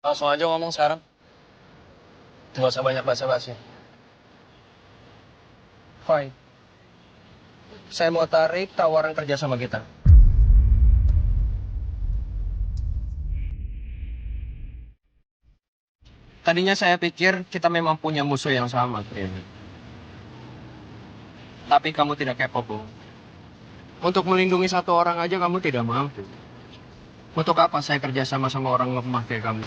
Langsung aja ngomong sekarang. Nggak usah banyak basa-basi. Fine. Saya mau tarik tawaran kerja sama kita. Tadinya saya pikir kita memang punya musuh yang sama, Trin. Tapi kamu tidak capable. Untuk melindungi satu orang aja kamu tidak mampu. Untuk apa saya kerja sama orang lemah kayak kamu?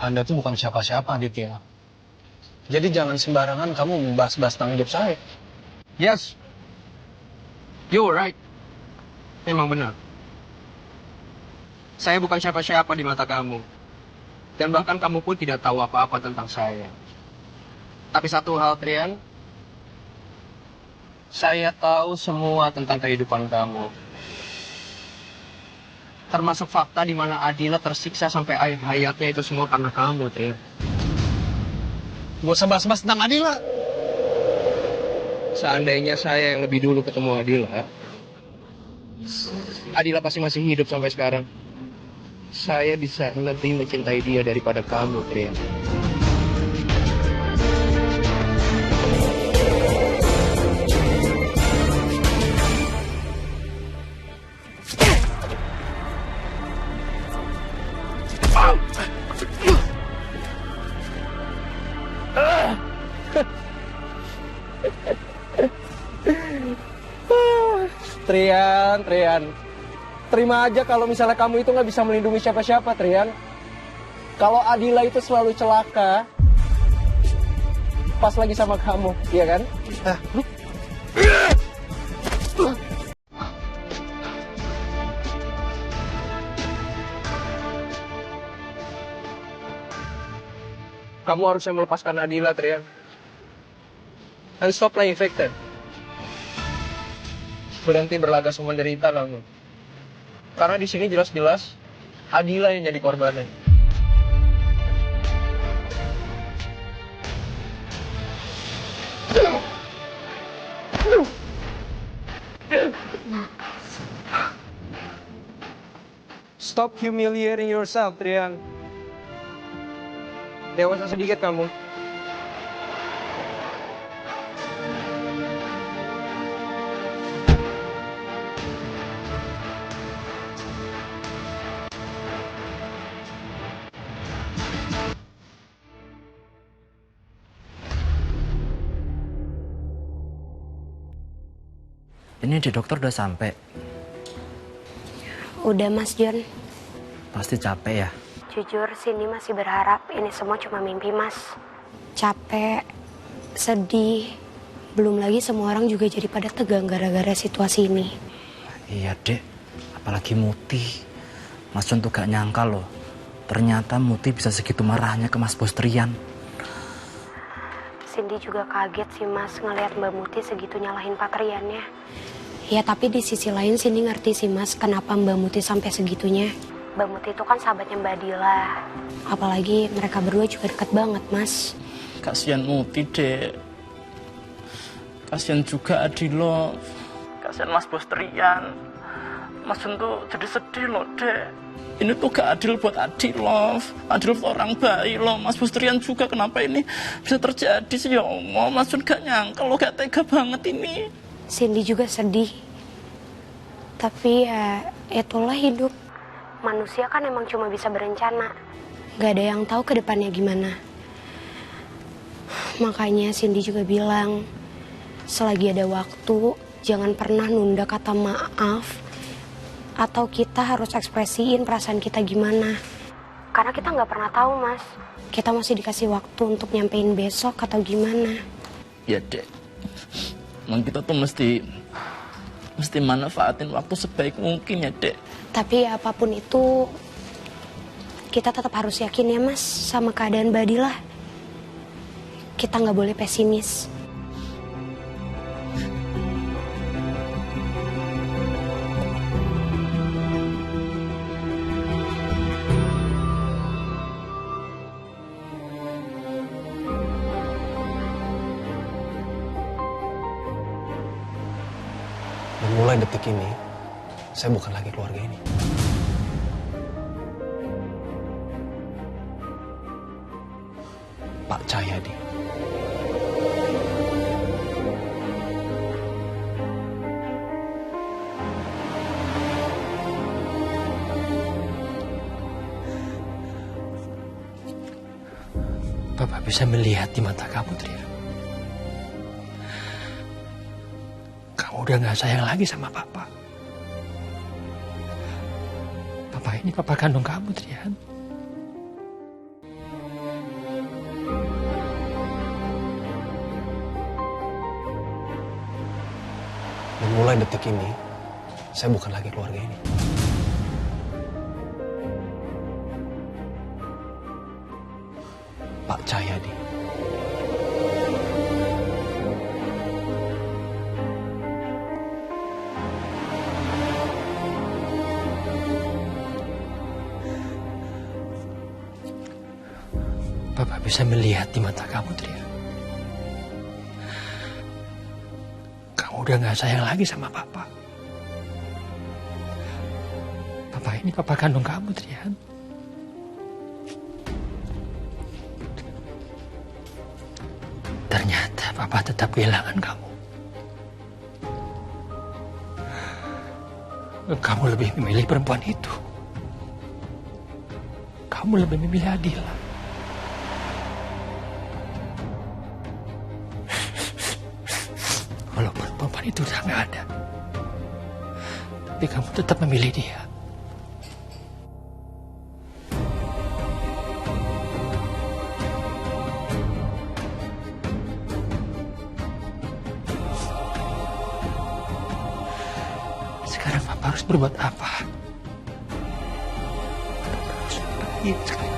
Anda tuh bukan siapa-siapa, Aditya. Jadi jangan sembarangan kamu membahas-bahas tanggung jawab saya. Yes, you're right. Memang benar. Saya bukan siapa-siapa di mata kamu. Dan bahkan kamu pun tidak tahu apa-apa tentang saya. Tapi satu hal, Trian. Saya tahu semua tentang kehidupan kamu. Termasuk fakta di mana Adila tersiksa sampai akhir hayatnya itu semua karena kamu, Trian. Gak usah bahas-bahas tentang Adila. Seandainya saya yang lebih dulu ketemu Adila, Adila pasti masih hidup sampai sekarang. Saya bisa lebih mencintai dia daripada kamu, Trian. Trian. Terima aja kalau misalnya kamu itu nggak bisa melindungi siapa-siapa, Trian. Kalau Adila itu selalu celaka, pas lagi sama kamu, iya kan? Kamu harusnya melepaskan Adila, Trian. And stop playing victim. Berhenti berlagak menderita kamu. Karena di sini jelas-jelas Adila yang jadi korbannya. Stop humiliating yourself, Trian. Dewasa sedikit kamu. Ini di dokter udah sampai. Udah Mas John. Pasti capek ya? Jujur Cindy masih berharap ini semua cuma mimpi Mas. Capek, sedih, belum lagi semua orang juga jadi pada tegang gara-gara situasi ini. Iya dek, apalagi Muti. Mas John tuh gak nyangka loh. Ternyata Muti bisa segitu marahnya ke Mas Bos Trian. Cindy juga kaget sih Mas ngelihat Mbak Muti segitu nyalahin Pak Triannya. Ya tapi di sisi lain Cindy ngerti sih Mas kenapa Mbak Muti sampai segitunya. Mbak Muti itu kan sahabatnya Mbak Dila. Apalagi mereka berdua juga dekat banget Mas. Kasihan Muti dek. Kasihan juga Adilo. Kasihan Mas Bos Trian. Mas Jun tuh jadi sedih loh dek. Ini tuh gak adil buat Adilo. Adil tuh orang baik loh. Mas Bos Trian juga kenapa ini bisa terjadi sih ya Allah. Mas Jun gak nyangka loh, gak tega banget ini. Cindy juga sedih. Tapi ya itulah hidup. Manusia kan emang cuma bisa berencana. Gak ada yang tahu ke depannya gimana. Makanya Cindy juga bilang, selagi ada waktu, jangan pernah nunda kata maaf. Atau kita harus ekspresiin perasaan kita gimana. Karena kita nggak pernah tahu Mas. Kita masih dikasih waktu untuk nyampein besok atau gimana. Ya dek. Emang kita tuh mesti manfaatin waktu sebaik mungkin ya dek. Tapi ya apapun itu, kita tetap harus yakin ya Mas sama keadaan Mbak Dila. Kita nggak boleh pesimis. Dan mulai detik ini, saya bukan lagi keluarga ini. Pak Cahyadi. Papa bisa melihat di mata kamu, Tria. Kamu udah gak sayang lagi sama Papa. Papa ini Papa kandung kamu, Trian. Dan mulai detik ini, saya bukan lagi keluarga ini. Pak Cahyadi. Papa bisa melihat di mata kamu, Tria. Kamu udah gak sayang lagi sama Papa. Papa ini Papa kandung kamu, Trian. Ternyata Papa tetap kehilangan kamu. Kamu lebih memilih perempuan itu. Kamu lebih memilih Adila. Walaupun perempuan itu udah gak ada, tapi kamu tetap memilih dia. Sekarang Papa harus berbuat apa? Papa harus baik sekali.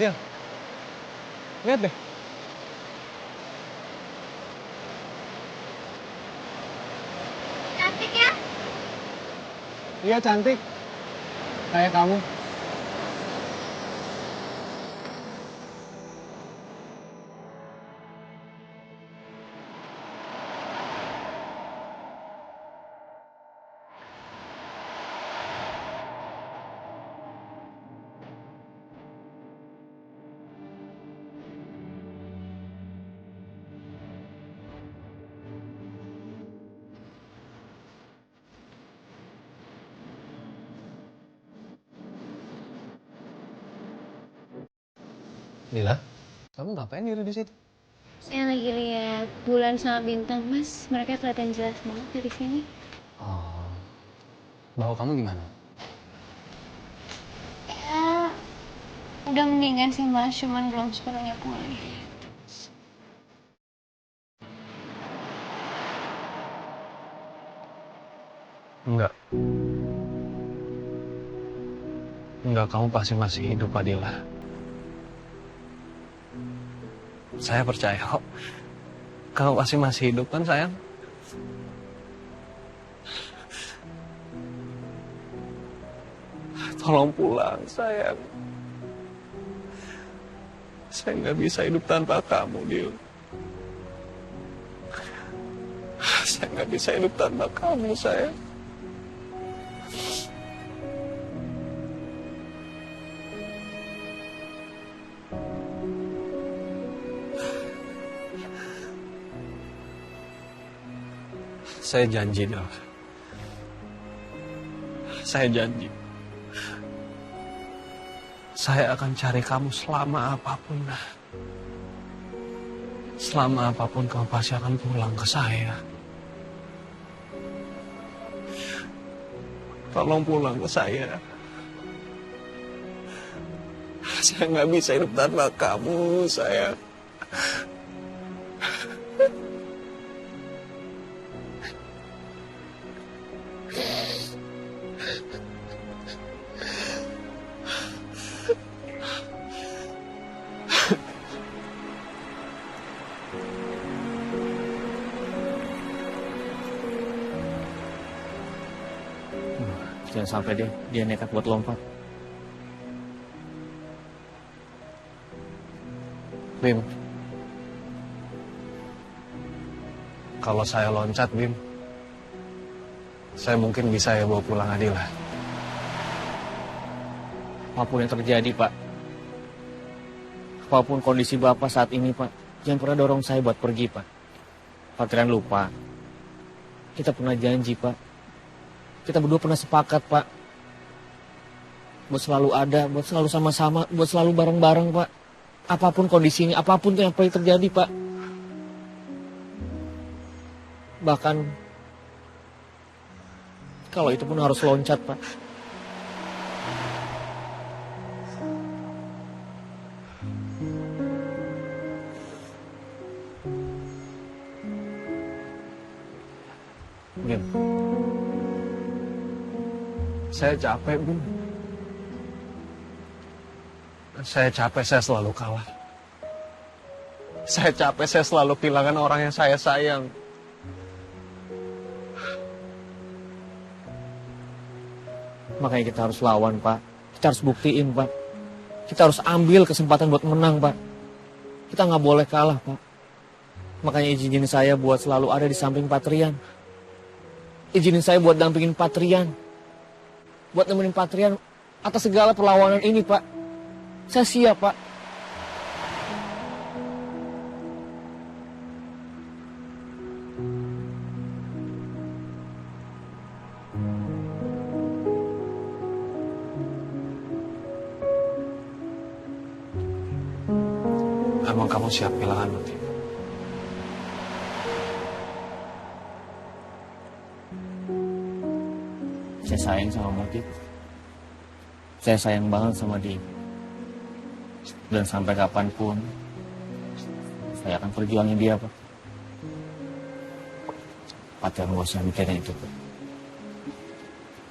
Dil, lihat deh. Cantik ya? Iya cantik, kayak kamu. Lila, kamu ngapain diri di situ? Saya lagi lihat bulan sama bintang, Mas. Mereka kelihatan jelas banget dari sini. Oh, bawa kamu gimana? Ya, udah mendingan sih, Mas. Cuman belum sepenuhnya pulih. Enggak. Enggak, kamu pasti masih hidup, Adila. Saya percaya kok. Kamu pasti masih hidup kan, sayang? Tolong pulang, sayang. Saya nggak bisa hidup tanpa kamu, Dil. Saya nggak bisa hidup tanpa kamu, sayang. Saya janji, Del. Saya janji. Saya akan cari kamu selama apapun. Selama apapun kamu pasti akan pulang ke saya. Tolong pulang ke saya. Saya nggak bisa hidup tanpa kamu, sayang. Jangan sampai dia nekat buat lompat. Bim, kalau saya loncat, Bim, saya mungkin bisa ya bawa pulang Adila. Apapun yang terjadi, Pak. Apapun kondisi Bapak saat ini, Pak. Jangan pernah dorong saya buat pergi, Pak. Pak Trian lupa. Kita pernah janji, Pak. Kita berdua pernah sepakat, Pak. Buat selalu ada, buat selalu sama-sama, buat selalu bareng-bareng, Pak. Apapun kondisinya, apapun yang pernah terjadi, Pak. Bahkan, kalau itu pun harus loncat, Pak. Bim, saya capek, Bim. Saya capek, saya selalu kalah. Saya capek, saya selalu kehilangan orang yang saya sayang. Makanya kita harus lawan, Pak. Kita harus buktiin, Pak. Kita harus ambil kesempatan buat menang, Pak. Kita nggak boleh kalah, Pak. Makanya izinin saya buat selalu ada di samping Pak Trian. Izinin saya buat dampingin Pak Trian. Buat nemenin Pak Trian atas segala perlawanan ini, Pak. Saya siap, Pak. Emang kamu siap kehilangan Muti? Saya sayang sama Muti. Saya sayang banget sama dia. Dan sampai kapanpun, saya akan perjuangin dia, Pak. Pak, jangan gak usah mikirin itu, Pak.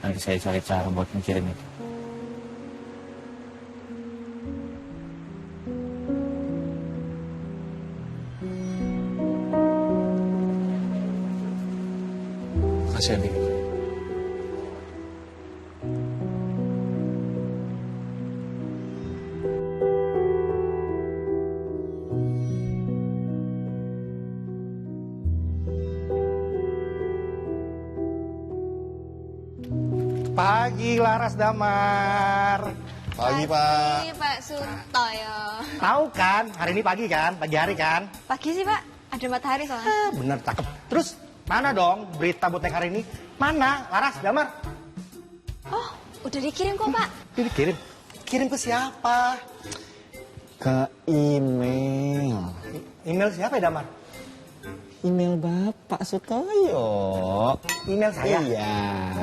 Nanti saya cari cara buat mikirin itu. Makasih, Adi. Pagi Laras Damar. Pagi, Pak. Pagi, Pak Sutoyo. Tahu kan, hari ini pagi kan, pagi hari kan? Pagi sih, Pak. Ada matahari soalnya. Bener, cakep. Terus, mana dong berita buat naik hari ini? Mana, Laras Damar? Oh, udah dikirim kok, Pak. Dikirim. Kirim ke siapa? Ke email. Email siapa ya, Damar? Email Bapak Sutoyo. Email saya? Iya.